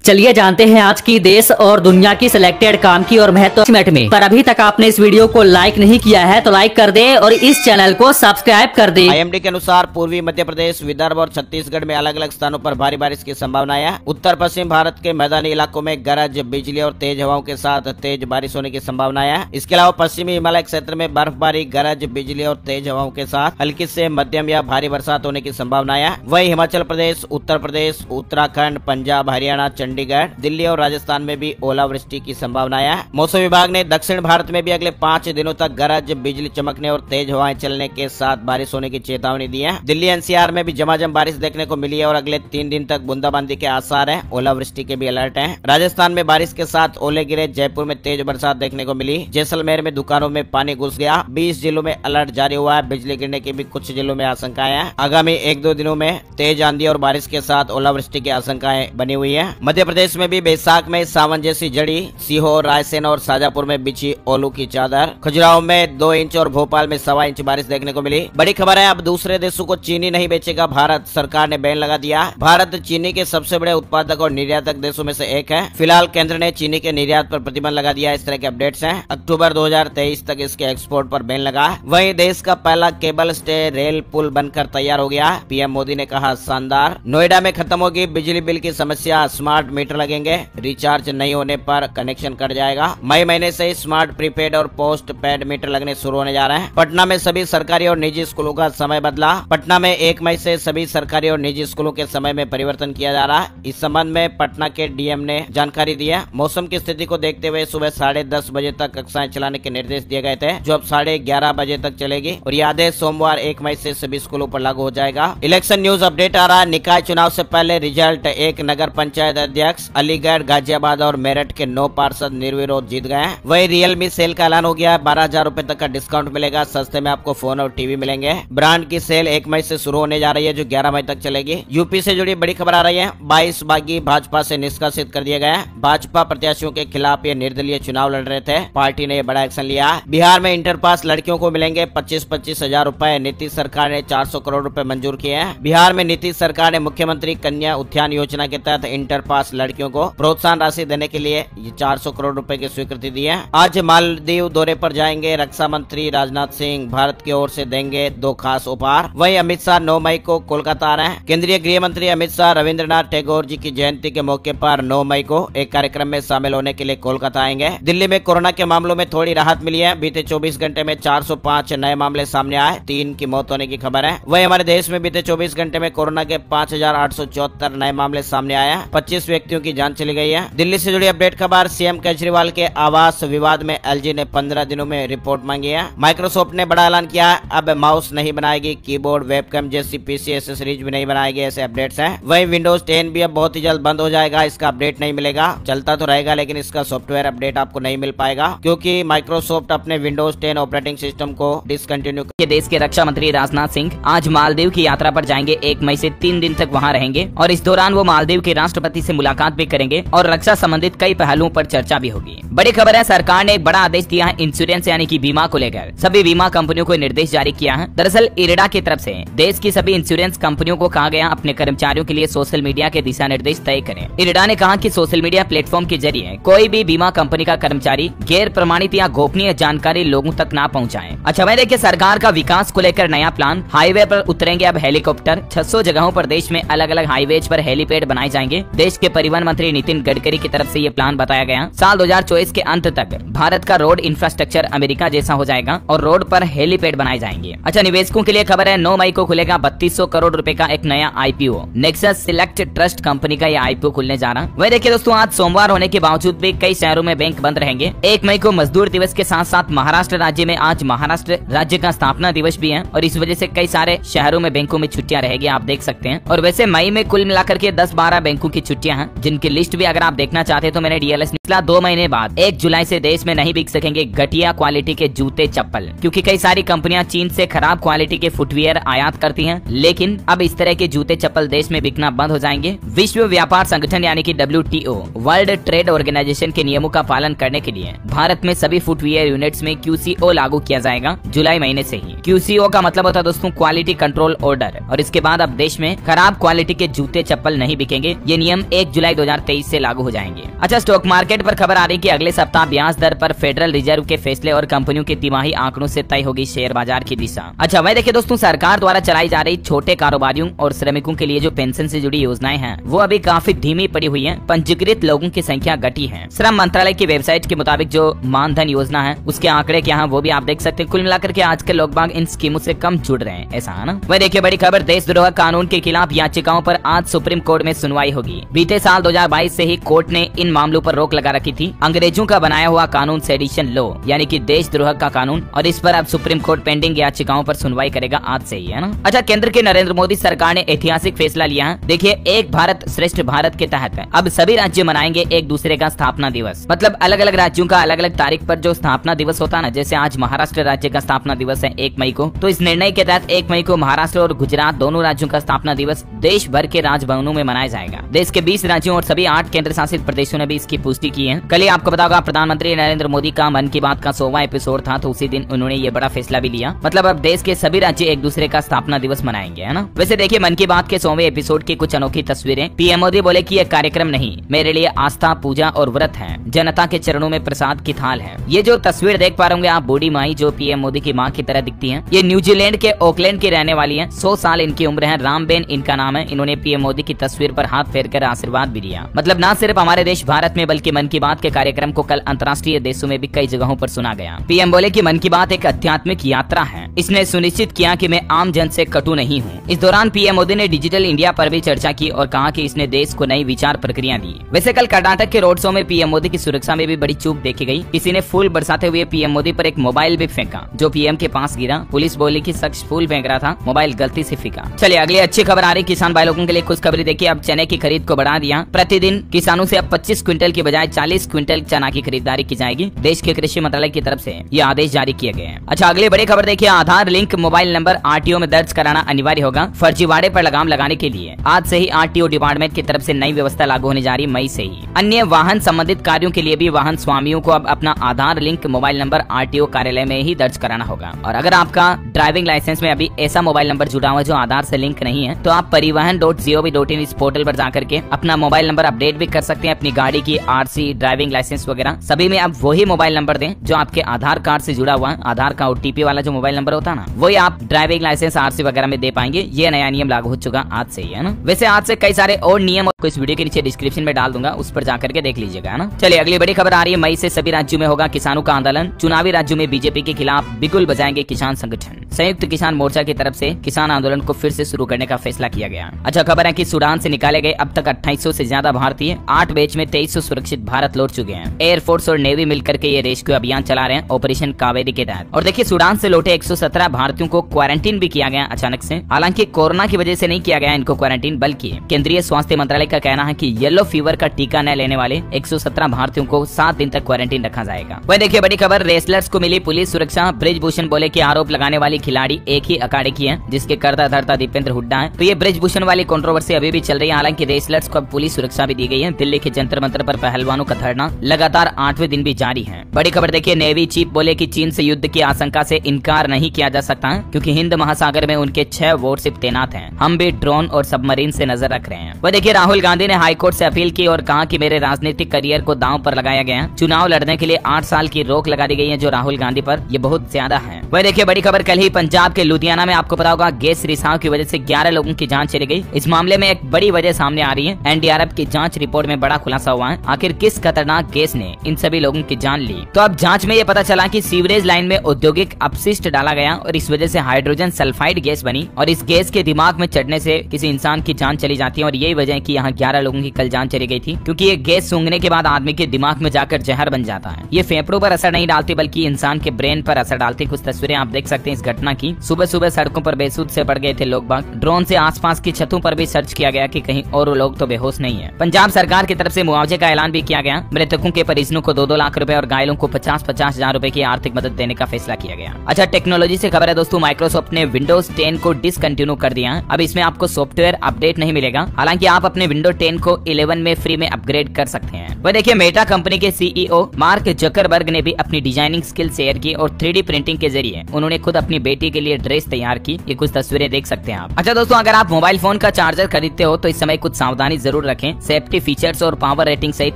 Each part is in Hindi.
चलिए जानते हैं आज की देश और दुनिया की सिलेक्टेड काम की और महत्व में। पर अभी तक आपने इस वीडियो को लाइक नहीं किया है तो लाइक कर दे और इस चैनल को सब्सक्राइब कर दे। आईएमडी के अनुसार पूर्वी मध्य प्रदेश, विदर्भ और छत्तीसगढ़ में अलग अलग स्थानों पर भारी बारिश की संभावना है। उत्तर पश्चिम भारत के मैदानी इलाकों में गरज, बिजली और तेज हवाओं के साथ तेज बारिश होने की संभावना है। इसके अलावा पश्चिमी हिमालय क्षेत्र में बर्फबारी, गरज, बिजली और तेज हवाओं के साथ हल्की से मध्यम या भारी बरसात होने की संभावना है। वहीं हिमाचल प्रदेश, उत्तर प्रदेश, उत्तराखंड, पंजाब, हरियाणा, चंडीगढ़, दिल्ली और राजस्थान में भी ओलावृष्टि की संभावना है। मौसम विभाग ने दक्षिण भारत में भी अगले 5 दिनों तक गरज, बिजली चमकने और तेज हवाएं चलने के साथ बारिश होने की चेतावनी दी है। दिल्ली एनसीआर में भी झमाझम बारिश देखने को मिली है और अगले 3 दिन तक बूंदाबांदी के आसार है। ओलावृष्टि के भी अलर्ट हैं। राजस्थान में बारिश के साथ ओले गिरे, जयपुर में तेज बरसात देखने को मिली, जैसलमेर में दुकानों में पानी घुस गया। 20 जिलों में अलर्ट जारी हुआ है। बिजली गिरने की भी कुछ जिलों में आशंकाएं हैं। आगामी 1-2 दिनों में तेज आंधी और बारिश के साथ ओलावृष्टि की आशंकाएं बनी हुई है। मध्य प्रदेश में भी बैसाख में सावन जैसी जड़ी, सीहोर, रायसेन और शाजापुर में बिछी ओलू की चादर। खजुराहो में 2 इंच और भोपाल में 1.25 इंच बारिश देखने को मिली। बड़ी खबर है, अब दूसरे देशों को चीनी नहीं बेचेगा भारत। सरकार ने बैन लगा दिया। भारत चीनी के सबसे बड़े उत्पादक और निर्यातक देशों में से एक है। फिलहाल केंद्र ने चीनी के निर्यात पर प्रतिबंध लगा दिया। इस तरह के अपडेट्स हैं। अक्टूबर 2023 तक इसके एक्सपोर्ट पर बैन लगा। वहीं देश का पहला केबल स्टे रेल पुल बनकर तैयार हो गया। पीएम मोदी ने कहा शानदार। नोएडा में खत्म होगी बिजली बिल की समस्या, स्मार्ट मीटर लगेंगे, रिचार्ज नहीं होने पर कनेक्शन कट जाएगा। मई महीने से ही स्मार्ट प्रीपेड और पोस्ट पेड मीटर लगने शुरू होने जा रहे हैं। पटना में सभी सरकारी और निजी स्कूलों का समय बदला। पटना में 1 मई से सभी सरकारी और निजी स्कूलों के समय में परिवर्तन किया जा रहा है। इस संबंध में पटना के डीएम ने जानकारी दी है। मौसम की स्थिति को देखते हुए सुबह 10:30 बजे तक कक्षाएं चलाने के निर्देश दिए गए थे, जो अब 11:30 बजे तक चलेगी और यह आदेश सोमवार 1 मई से सभी स्कूलों पर लागू हो जाएगा। इलेक्शन न्यूज अपडेट आ रहा है। निकाय चुनाव से पहले रिजल्ट, एक नगर पंचायत अध्यक्ष अलीगढ़, गाजियाबाद और मेरठ के 9 पार्षद निर्विरोध जीत गए हैं। वही रियलमी सेल का ऐलान हो गया है। 12,000 रूपए तक का डिस्काउंट मिलेगा। सस्ते में आपको फोन और टीवी मिलेंगे। ब्रांड की सेल 1 मई से शुरू होने जा रही है, जो 11 मई तक चलेगी। यूपी से जुड़ी बड़ी खबर आ रही है। 22 बागी भाजपा से निष्कासित कर दिए गए। भाजपा प्रत्याशियों के खिलाफ ये निर्दलीय चुनाव लड़ रहे थे। पार्टी ने बड़ा एक्शन लिया। बिहार में इंटर पास लड़कियों को मिलेंगे 25-25 हजार रूपए। नीतीश सरकार ने 400 करोड़ रूपए मंजूर किए हैं। बिहार में नीतीश सरकार ने मुख्यमंत्री कन्या उत्थान योजना के तहत इंटर पास लड़कियों को प्रोत्साहन राशि देने के लिए 400 करोड़ रुपए की स्वीकृति दी है। आज मालदीव दौरे पर जाएंगे रक्षा मंत्री राजनाथ सिंह। भारत की ओर से देंगे 2 खास उपहार। वहीं अमित शाह 9 मई को कोलकाता आ रहे हैं। केंद्रीय गृह मंत्री अमित शाह रविंद्रनाथ टैगोर जी की जयंती के मौके पर 9 मई को एक कार्यक्रम में शामिल होने के लिए कोलकाता आएंगे। दिल्ली में कोरोना के मामलों में थोड़ी राहत मिली है। बीते 24 घंटे में 405 नए मामले सामने आए। 3 की मौत होने की खबर है। वहीं हमारे देश में बीते 24 घंटे में कोरोना के 5,874 नए मामले सामने आए हैं। 25 व्यक्तियों की जान चली गई है। दिल्ली से जुड़ी अपडेट खबर, सीएम केजरीवाल के आवास विवाद में एलजी ने 15 दिनों में रिपोर्ट मांगी है। माइक्रोसॉफ्ट ने बड़ा ऐलान किया है। अब माउस नहीं बनाएगी, कीबोर्ड, वेबकैम जैसी पीसी एक्सेसरीज भी नहीं बनाएगी। ऐसे अपडेट्स हैं। वहीं विंडोज 10 भी अब बहुत ही जल्द बंद हो जाएगा। इसका अपडेट नहीं मिलेगा। चलता तो रहेगा लेकिन इसका सॉफ्टवेयर अपडेट आपको नहीं मिल पाएगा, क्योंकि माइक्रोसॉफ्ट अपने विंडोज 10 ऑपरेटिंग सिस्टम को डिसकंटिन्यू। देश के रक्षा मंत्री राजनाथ सिंह आज मालदीव की यात्रा पर जाएंगे। 1 मई से 3 दिन तक वहाँ रहेंगे और इस दौरान वो मालदीव के राष्ट्रपति से मुलाकात भी करेंगे और रक्षा संबंधित कई पहलुओं पर चर्चा भी होगी। बड़ी खबर है, सरकार ने एक बड़ा आदेश दिया है इंश्योरेंस यानी कि बीमा को लेकर। सभी बीमा कंपनियों को निर्देश जारी किया है। दरअसल इरडा की तरफ से देश की सभी इंश्योरेंस कंपनियों को कहा गया अपने कर्मचारियों के लिए सोशल मीडिया के दिशा निर्देश तय करें। इरडा ने कहा कि सोशल मीडिया प्लेटफॉर्म के जरिए कोई भी बीमा कंपनी का कर्मचारी गैर प्रमाणित या गोपनीय जानकारी लोगों तक ना पहुँचाए। अच्छा भाई देखिए, सरकार का विकास को लेकर नया प्लान। हाईवे पर उतरेंगे अब हेलीकॉप्टर। 600 जगहों पर देश में अलग अलग हाईवेज पर हेलीपैड बनाए जाएंगे। देश के परिवहन मंत्री नितिन गडकरी की तरफ से ये प्लान बताया गया। साल 2024 के अंत तक भारत का रोड इंफ्रास्ट्रक्चर अमेरिका जैसा हो जाएगा और रोड पर हेलीपैड बनाए जाएंगे। अच्छा, निवेशकों के लिए खबर है, 9 मई को खुलेगा 3200 करोड़ रुपए का एक नया IPO. Nexus select trust company का यह आईपीओ खुलने जा रहा। वही देखिए दोस्तों, आज सोमवार होने के बावजूद भी कई शहरों में बैंक बंद रहेंगे। 1 मई को मजदूर दिवस के साथ साथ महाराष्ट्र राज्य में आज महाराष्ट्र राज्य का स्थापना दिवस भी है और इस वजह से कई सारे शहरों में बैंकों में छुट्टियां रहेगी, आप देख सकते हैं। और वैसे मई में कुल मिलाकर के 10-12 बैंकों की छुट्टियां हैं, जिनकी लिस्ट भी अगर आप देखना चाहते हैं तो मैंने डीएलएस निकला। 2 महीने बाद 1 जुलाई से देश में नहीं बिक सकेंगे घटिया क्वालिटी के जूते चप्पल, क्योंकि कई सारी कंपनियां चीन से खराब क्वालिटी के फुटवियर आयात करती हैं। लेकिन अब इस तरह के जूते चप्पल देश में बिकना बंद हो जाएंगे। विश्व व्यापार संगठन यानी कि WTO वर्ल्ड ट्रेड ऑर्गेनाइजेशन के नियमों का पालन करने के लिए भारत में सभी फुटवियर यूनिट्स में QCO लागू किया जाएगा जुलाई महीने से ही। QCO का मतलब होता है दोस्तों क्वालिटी कंट्रोल ऑर्डर, और इसके बाद अब देश में खराब क्वालिटी के जूते चप्पल नहीं बिकेंगे। ये नियम 1 जुलाई 2023 से लागू हो जाएंगे। अच्छा, स्टॉक मार्केट पर खबर आ रही कि अगले सप्ताह ब्याज दर पर फेडरल रिजर्व के फैसले और कंपनियों के तिमाही आंकड़ों से तय होगी शेयर बाजार की दिशा। अच्छा, वह देखिए दोस्तों, सरकार द्वारा चलाई जा रही छोटे कारोबारियों और श्रमिकों के लिए जो पेंशन से जुड़ी योजनाएं हैं वो अभी काफी धीमी पड़ी हुई है। पंजीकृत लोगों की संख्या घटी है। श्रम मंत्रालय की वेबसाइट के मुताबिक जो मानधन योजना है उसके आंकड़े क्या है वो भी आप देख सकते हैं। कुल मिलाकर के आजकल लोग बाग इन स्कीमों से कम जुड़ रहे हैं, ऐसा है ना। वह देखिए बड़ी खबर, देशद्रोह कानून के खिलाफ याचिकाओं पर आज सुप्रीम कोर्ट में सुनवाई होगी। बीते साल 2022 से ही कोर्ट ने इन मामलों पर रोक लगा रखी थी। अंग्रेजों का बनाया हुआ कानून सेडिशन लॉ यानी कि देशद्रोह का कानून, और इस पर अब सुप्रीम कोर्ट पेंडिंग याचिकाओं पर सुनवाई करेगा आज से ही, है ना। अच्छा, केंद्र के नरेंद्र मोदी सरकार ने ऐतिहासिक फैसला लिया है। देखिए, एक भारत श्रेष्ठ भारत के तहत अब सभी राज्य मनाएंगे एक दूसरे का स्थापना दिवस। मतलब अलग अलग राज्यों का अलग अलग तारीख पर जो स्थापना दिवस होता है ना, जैसे आज महाराष्ट्र राज्य का स्थापना दिवस है 1 मई को, तो इस निर्णय के तहत 1 मई को महाराष्ट्र और गुजरात दोनों राज्यों का स्थापना दिवस देश भर के राजभवनों में मनाया जाएगा। देश के 20 राज्यों और सभी 8 केंद्र शासित प्रदेशों ने भी इसकी पुष्टि की है। कल ही आपको पता होगा प्रधानमंत्री नरेंद्र मोदी का मन की बात का 100वां एपिसोड था, तो उसी दिन उन्होंने ये बड़ा फैसला भी लिया। मतलब अब देश के सभी राज्य एक दूसरे का स्थापना दिवस मनाएंगे, है ना। वैसे देखिए, मन की बात के 100वें एपिसोड की कुछ अनोखी तस्वीरें। पीएम मोदी बोले कि यह कार्यक्रम नहीं, मेरे लिए आस्था, पूजा और व्रत है। जनता के चरणों में प्रसाद की थाल है। ये जो तस्वीर देख पा रहे होंगे आप, बूढ़ी माई जो पीएम मोदी की माँ की तरह दिखती है, ये न्यूजीलैंड के ऑकलैंड की रहने वाली है। 100 साल इनकी उम्र है। रामबेन इनका नाम है। इन्होंने पीएम मोदी की तस्वीर पर हाथ फेर कर आशीर्वाद भी दिया। मतलब न सिर्फ हमारे देश भारत में बल्कि मन की बात के कार्यक्रम को कल अंतर्राष्ट्रीय देशों में भी कई जगहों पर सुना गया। पीएम बोले कि मन की बात एक आध्यात्मिक यात्रा है। इसने सुनिश्चित किया कि मैं आम जन से कटु नहीं हूँ। इस दौरान पीएम मोदी ने डिजिटल इंडिया पर भी चर्चा की और कहा कि इसने देश को नई विचार प्रक्रिया दी। वैसे कल कर्नाटक के रोड शो में पीएम मोदी की सुरक्षा में भी बड़ी चूक देखी गई। किसी ने फूल बरसाते हुए पीएम मोदी पर एक मोबाइल भी फेंका जो पीएम के पास गिरा। पुलिस बोली कि शख्स फूल फेंक रहा था, मोबाइल गलती से फेंका। चलिए अगली अच्छी खबर आ रही किसान भाई लोगों के लिए। खुशखबरी देखिए, अब चने की खरीद को बढ़ा दिया। प्रतिदिन किसानों से अब 25 क्विंटल की बजाय 40 क्विंटल चना की खरीदारी की जाएगी। देश के कृषि मंत्रालय की तरफ से ये आदेश जारी किए गए हैं। अच्छा, अगली बड़ी खबर देखिए, आधार लिंक मोबाइल नंबर आरटीओ में दर्ज कराना अनिवार्य होगा। फर्जीवाड़े पर लगाम लगाने के लिए आज से ही आरटीओ डिपार्टमेंट की तरफ से नई व्यवस्था लागू होने जा रही मई से ही। अन्य वाहन संबंधित कार्यों के लिए भी वाहन स्वामियों को अब अपना आधार लिंक मोबाइल नंबर आरटीओ कार्यालय में ही दर्ज कराना होगा। और अगर आपका ड्राइविंग लाइसेंस में अभी ऐसा मोबाइल नंबर जुड़ा हुआ जो आधार से लिंक नहीं है, तो आप परिवहन.gov.in इस पोर्टल पर जाकर के अपना मोबाइल नंबर अपडेट भी कर सकते हैं। अपनी गाड़ी की आरसी, ड्राइविंग लाइसेंस वगैरह सभी में अब वही मोबाइल नंबर दें जो आपके आधार कार्ड से जुड़ा हुआ है। आधार का ओटीपी वाला जो मोबाइल नंबर होता है ना, वही आप ड्राइविंग लाइसेंस, आरसी वगैरह में दे पाएंगे। ये नया नियम लागू हो चुका आज से ही, है ना। वैसे आज से कई सारे और नियम को इस वीडियो के नीचे डिस्क्रिप्शन में डाल दूंगा, उस पर जाकर के देख लीजिएगा, है ना। चलिए अगली बड़ी खबर आ रही है, मई से सभी राज्यों में होगा किसानों का आंदोलन। चुनावी राज्यों में बीजेपी के खिलाफ बिगुल बजाएंगे किसान संगठन। संयुक्त किसान मोर्चा की तरफ से किसान आंदोलन को फिर से शुरू करने का फैसला किया गया। अच्छा खबर है कि सूडान से निकाले गए अब तक 2800 से ज्यादा भारतीय 8 बैच में 2300 सुरक्षित भारत लौट चुके हैं। एयरफोर्स और नेवी मिलकर के ये रेस्क्यू अभियान चला रहे हैं ऑपरेशन कावेरी के तहत। और देखिए, सूडान से लौटे 117 भारतीयों को क्वारंटीन भी किया गया अचानक से। हालांकि कोरोना की वजह से नहीं किया गया इनको क्वारंटीन, बल्कि केंद्रीय स्वास्थ्य मंत्रालय का कहना है कि येलो फीवर का टीका न लेने वाले 117 भारतीयों को 7 दिन तक क्वारंटीन रखा जाएगा। वह देखिए बड़ी खबर, रेसलर्स को मिली पुलिस सुरक्षा। ब्रिजभूषण बोले कि आरोप लगाने वाली खिलाड़ी एक ही अखाड़े की है जिसके कर्ता धर्ता दीपेंद्र हुड्डा है। तो ये ब्रिजभूषण वाली कंट्रोवर्सी अभी भी चल रही है। हालांकि रेसलर्स को अब पुलिस सुरक्षा भी दी गई है। दिल्ली के जंतर मंतर पर पहलवानों का धरना लगातार 8वें दिन भी जारी है। बड़ी खबर देखिए, नेवी चीफ बोले कि चीन से युद्ध की आशंका से इनकार नहीं किया जा सकता है क्योंकि हिंद महासागर में उनके 6 वॉरशिप तैनात हैं। हम भी ड्रोन और सबमरीन से नजर रख रहे हैं। वह देखिए, राहुल गांधी ने हाईकोर्ट से अपील की और कहा कि मेरे राजनीतिक करियर को दांव पर लगाया गया। चुनाव लड़ने के लिए 8 साल की रोक लगा दी गई है जो राहुल गांधी पर ये बहुत ज्यादा है। वह देखिए बड़ी खबर, कल ही पंजाब के लुधियाना में आपको पता होगा गैस रिसाव की वजह से 11 लोगों की जान चली गई। इस मामले में एक बड़ी वजह सामने आ रही है। एनडीआरएफ की जांच रिपोर्ट में बड़ा खुलासा हुआ है आखिर किस खतरनाक गैस ने इन सभी लोगों की जान ली। तो अब जांच में ये पता चला कि सीवरेज लाइन में औद्योगिक अपशिष्ट डाला गया और इस वजह से हाइड्रोजन सल्फाइड गैस बनी और इस गैस के दिमाग में चढ़ने से किसी इंसान की जान चली जाती है। और यही वजह है कि यहाँ 11 लोगों की कल जान चली गई थी क्योंकि ये गैस सूंघने के बाद आदमी के दिमाग में जाकर जहर बन जाता है। ये फेफड़ों पर असर नहीं डालती बल्कि इंसान के ब्रेन पर असर डालती। कुछ तस्वीरें आप देख सकते हैं इस घटना की। सुबह सुबह सड़कों पर बेसुध से पड़ गए थे लोग बाग। ड्रोन से आसपास की छतों पर भी सर्च किया गया कि कहीं और लोग तो बेहोश नहीं है। पंजाब सरकार की तरफ से मुआवजे का ऐलान भी किया गया। मृतकों के परिजनों को 2-2 लाख रुपए और घायलों को 50-50 हजार रुपए की आर्थिक मदद देने का फैसला किया गया। अच्छा टेक्नोलॉजी से खबर है दोस्तों, माइक्रोसॉफ्ट ने विंडोज 10 को डिसकंटिन्यू कर दिया है। अब इसमें आपको सॉफ्टवेयर अपडेट नहीं मिलेगा। हालांकि आप अपने विंडो 10 को 11 में फ्री में अपग्रेड कर सकते हैं। वह देखिए मेटा कंपनी के सीईओ मार्क जकरबर्ग ने भी अपनी डिजाइनिंग स्किल शेयर की और 3D प्रिंटिंग के जरिए उन्होंने खुद अपनी बेटी के लिए ड्रेस तैयार की। ये कुछ तस्वीरें देख सकते हैं आप। अच्छा दोस्तों, अगर आप मोबाइल फोन का चार्जर खरीदते हो तो इस समय कुछ सावधानी जरूर रखें। सेफ्टी फीचर्स और पावर रेटिंग सहित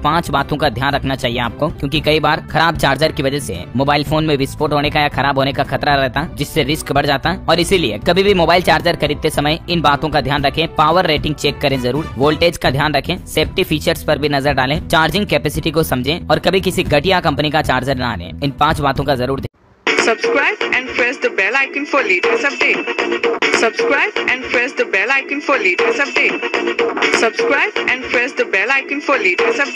5 बातों का ध्यान रखना चाहिए आपको, क्योंकि कई बार खराब चार्जर की वजह से मोबाइल फोन में विस्फोट होने का या खराब होने का खतरा रहता है, जिससे रिस्क बढ़ जाता है। और इसीलिए कभी भी मोबाइल चार्जर खरीदते समय इन बातों का ध्यान रखें। पावर रेटिंग चेक करें जरूर, वोल्टेज का ध्यान रखें, सेफ्टी फीचर्स पर भी नजर डालें, चार्जिंग कैपेसिटी को समझें और कभी किसी घटिया कंपनी का चार्जर ना लें। इन 5 बातों का जरूर Subscribe and press the bell icon for latest update. Subscribe and press the bell icon for latest update. Subscribe and press the bell icon for latest update.